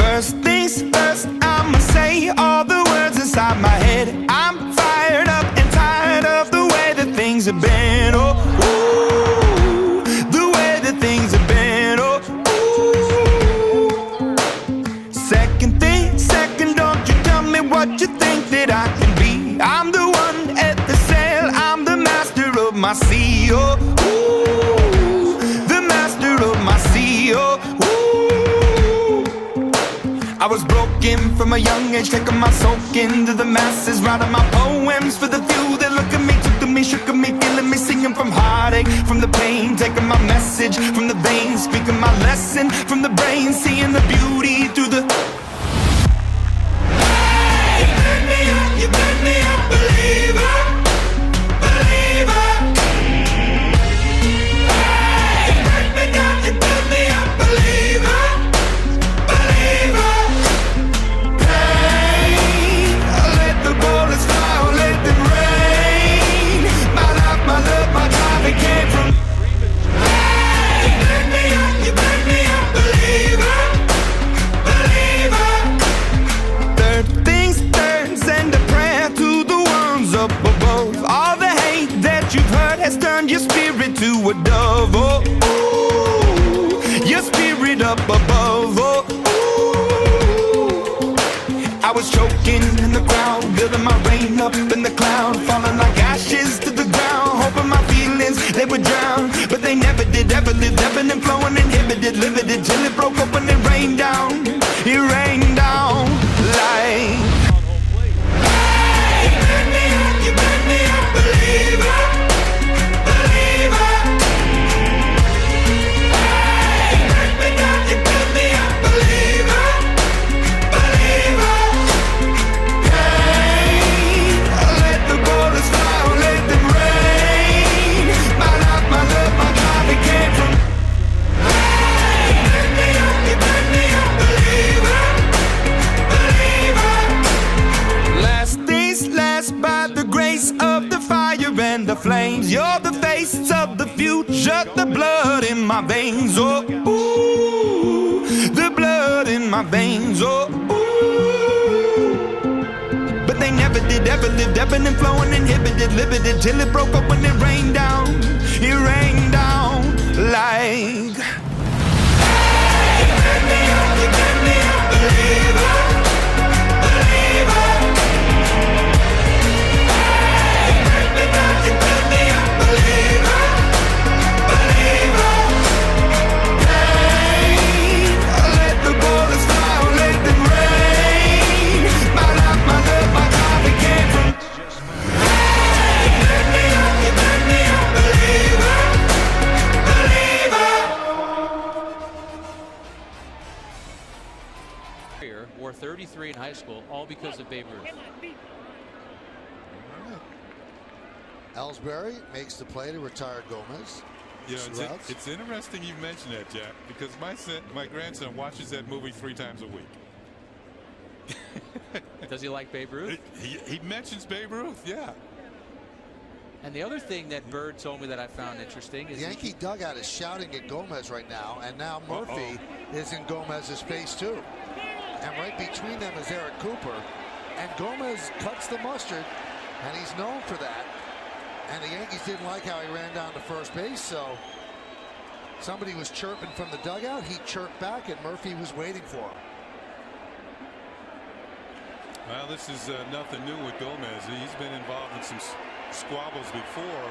First things first, I'ma say all the words inside my head. I'm fired up and tired of the way that things have been. Oh, ooh, the way that things have been. Oh, ooh. Second thing, second, don't you tell me what you think that I can be. I'm the one at the sail, I'm the master of my sea. Oh, ooh, the master of my sea. Oh, ooh. I was broken from a young age, taking my soak into the masses, writing my poems for the few that look at me, took to me, shook at me, feeling me, singing from heartache, from the pain, taking my message from the veins, speaking my lesson from the brain, seeing the beauty through the... Hey, you made me a believer, believer. Hey, you made me down, you made me a believer, believer. Came from. Hey, you made me a believer, believer. Third things third, send a prayer to the ones up above. All the hate that you've heard has turned your spirit to a dove. Oh, ooh, your spirit up above. Oh, ooh. I was choking in the crowd, building my rain up in the cloud, falling like ashes to the ground, hoping my feelings they would drown, but they never did. Ever lived, ebbing and flowing, inhibited, limited, till it broke open and rained down. It rained down like. Hey, you made me a believer, believer. Hey, you made me down, you made me a believer, believer. Hey, let the borders fly, let them rain. My life, my love, my God, it came from. Hey, you made me a believer, believer. Last days last by the grace of the fire and the flames. You're the face of the future, the blood in my veins. Oh, ooh, the blood in my veins. Oh, ooh. But they never did, ever lived, ebbing and flowing, inhibited, limited, till it broke open and rained down. It rained down like. Hey, you made me a believer, believer. Hey, you made me a believer, believer. Hey, let the borders fly, let them rain. My life, my love, my God, it came from. Hey, you made me a believer, believer. Wore 33 in high school, all because of Babe Ruth. Ellsbury makes the play to retire Gomez. You know, it's interesting you mentioned that, Jack, because my grandson watches that movie 3 times a week. Does he like Babe Ruth? He mentions Babe Ruth, yeah. And the other thing that Bird told me that I found interesting is the Yankee dugout is shouting at Gomez right now, and now Murphy is in Gomez's face too. And right between them is Eric Cooper, and Gomez cuts the mustard, and he's known for that. And the Yankees didn't like how he ran down to first base, so somebody was chirping from the dugout. He chirped back, and Murphy was waiting for him. Well, this is nothing new with Gomez. He's been involved in some squabbles before.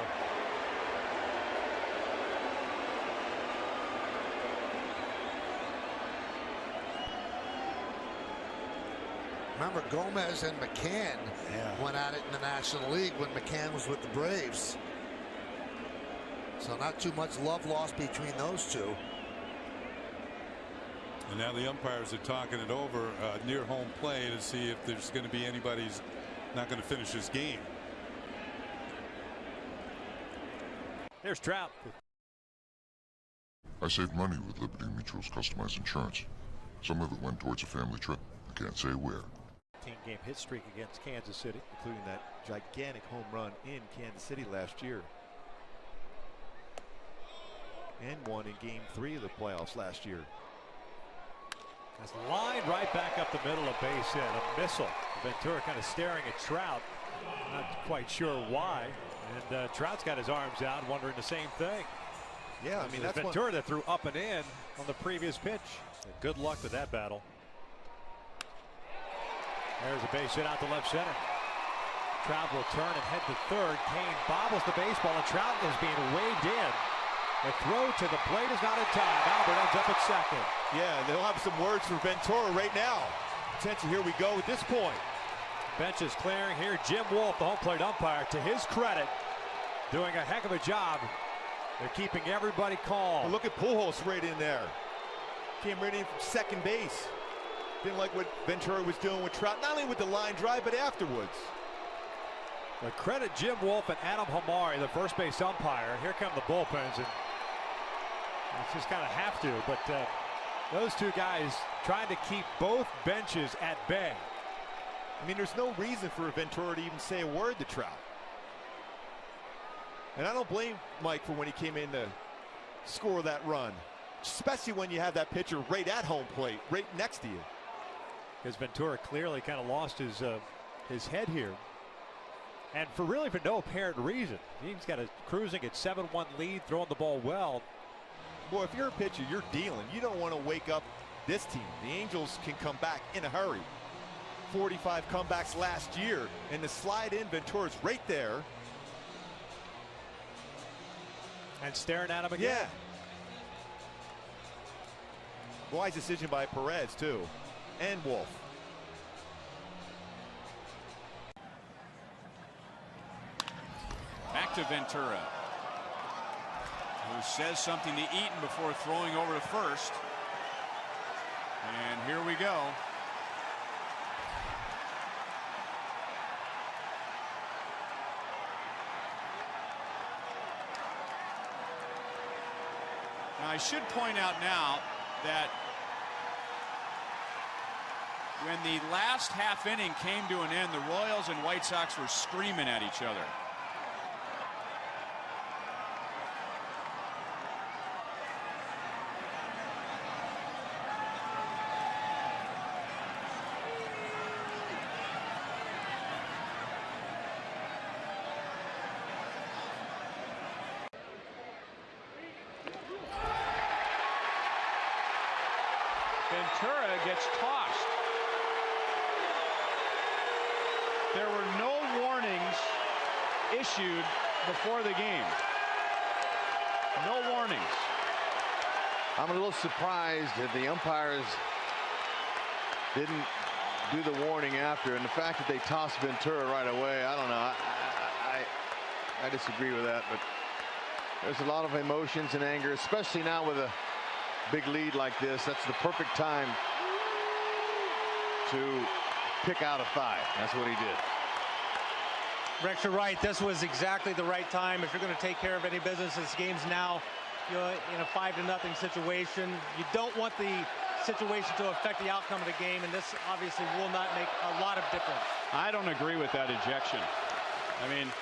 Remember, Gomez and McCann went at it in the National League when McCann was with the Braves. So not too much love lost between those two. And now the umpires are talking it over near home plate to see if there's going to be anybody who's not going to finish this game. There's Trout. I saved money with Liberty Mutual's customized insurance. Some of it went towards a family trip. I can't say where. 10-game hit streak against Kansas City, including that gigantic home run in Kansas City last year. And won in Game 3 of the playoffs last year. That's lined right back up the middle of base hit. A missile. Ventura kind of staring at Trout. Not quite sure why. And Trout's got his arms out, wondering the same thing. Yeah, I mean, that's Ventura that threw up and in on the previous pitch. And good luck with that battle. There's a base hit out to left center. Trout will turn and head to third. Kane bobbles the baseball, and Trout is being waved in. The throw to the plate is not in time. Albert ends up at second. Yeah, they'll have some words for Ventura right now. Attention, here we go at this point. Bench is clearing here. Jim Wolf, the home plate umpire, to his credit, doing a heck of a job. They're keeping everybody calm. Well, look at Pujols right in there. Came right in from second base. Didn't like what Ventura was doing with Trout, not only with the line drive, but afterwards. But credit Jim Wolf and Adam Hamari, the first base umpire. Here come the bullpens, and it's just kind of have to. But those two guys trying to keep both benches at bay. I mean, there's no reason for Ventura to even say a word to Trout. And I don't blame Mike for when he came in to score that run, especially when you have that pitcher right at home plate, right next to you. Because Ventura clearly kind of lost his head here. And for no apparent reason. He's got a cruising at 7-1 lead, throwing the ball well. Boy, if you're a pitcher, you're dealing. You don't want to wake up this team. The Angels can come back in a hurry. 45 comebacks last year, and the slide in, Ventura's right there. And staring at him again. Yeah. Wise decision by Perez, too, and Wolf. Back to Ventura, who says something to Eaton before throwing over to first. And here we go. Now, I should point out now that when the last half inning came to an end, the Royals and White Sox were screaming at each other. Ventura gets tossed. There were no warnings issued before the game. No warnings. I'm a little surprised that the umpires didn't do the warning after, and the fact that they tossed Ventura right away, I don't know. I disagree with that, but there's a lot of emotions and anger, especially now with a big lead like this. That's the perfect time to pick out a 5. That's what he did. Rex, you're right. This was exactly the right time if you're going to take care of any business. This game's now, in a 5-0 situation. You don't want the situation to affect the outcome of the game, and this obviously will not make a lot of difference. I don't agree with that ejection. I mean,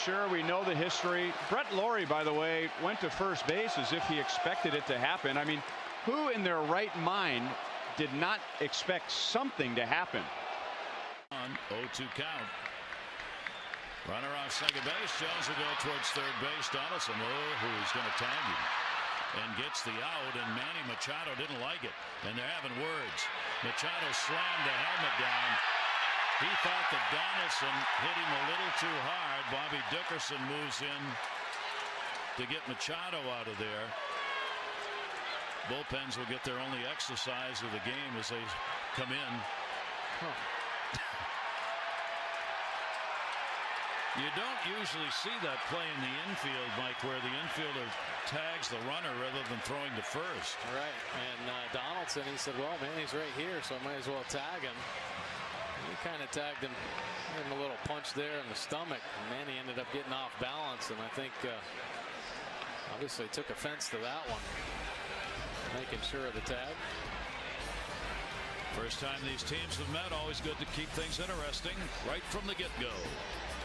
sure, we know the history. Brett Laurie, by the way, went to first base as if he expected it to happen. I mean, who in their right mind did not expect something to happen? 0-2 count. Runner off second base. Jones will go towards third base. Donaldson, who is going to tag him, and gets the out. And Manny Machado didn't like it, and they're having words. Machado slammed the helmet down. He thought that Donaldson hit him a little too hard. Bobby Dickerson moves in to get Machado out of there. Bullpens will get their only exercise of the game as they come in. You don't usually see that play in the infield, Mike, where the infielder tags the runner rather than throwing to first. Right, and Donaldson, he said, well, Manny's right here, so I might as well tag him. He kind of tagged him, gave him a little punch there in the stomach. And Manny ended up getting off balance, and I think obviously took offense to that one, making sure of the tag. First time these teams have met, always good to keep things interesting right from the get-go.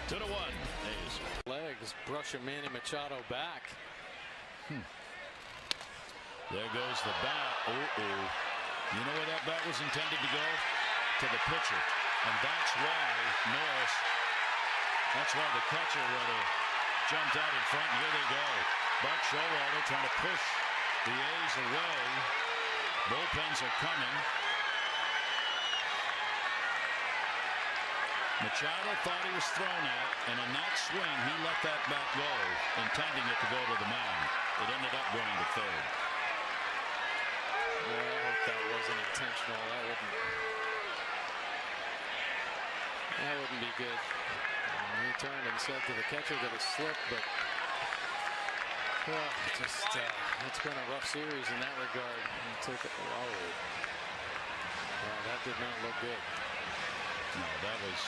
2-1. Hayes. Legs brushing Manny Machado back. There goes the bat. You know where that bat was intended to go? To the pitcher. And that's why Norris, that's why the catcher rather jumped out in front. And here they go. Buck Showalter trying to push the A's away. Bullpens are coming. Machado thought he was thrown at, and in that swing, he let that bat go, intending it to go to the mound. It ended up going to third. Yeah, I hope that wasn't intentional. That wouldn't be good. He turned and said to the catcher that it slipped, but it's been a rough series in that regard. He took it. That did not look good. No, that was.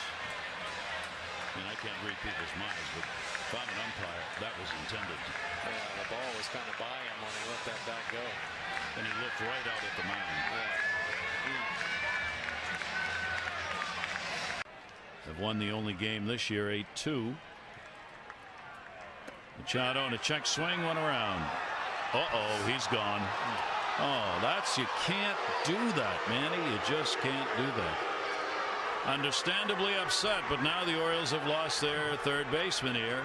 I mean, I can't read people's minds, but if I'm an umpire, that was intended. Yeah, the ball was kind of by him when he let that bat go. And he looked right out at the mound. Have won the only game this year, 8-2. Machado and a check swing, one around. He's gone. You can't do that, Manny. You just can't do that. Understandably upset, but now the Orioles have lost their third baseman here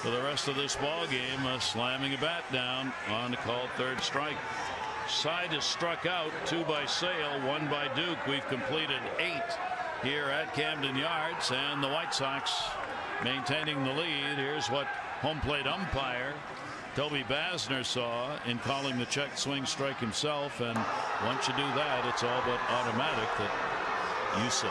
for the rest of this ball game, slamming a bat down on the called third strike. Side is struck out, 2 by Sale, 1 by Duke. We've completed 8 here at Camden Yards, and the White Sox maintaining the lead. Here's what home plate umpire Toby Basner saw in calling the check swing strike himself, and once you do that, it's all but automatic that you sit.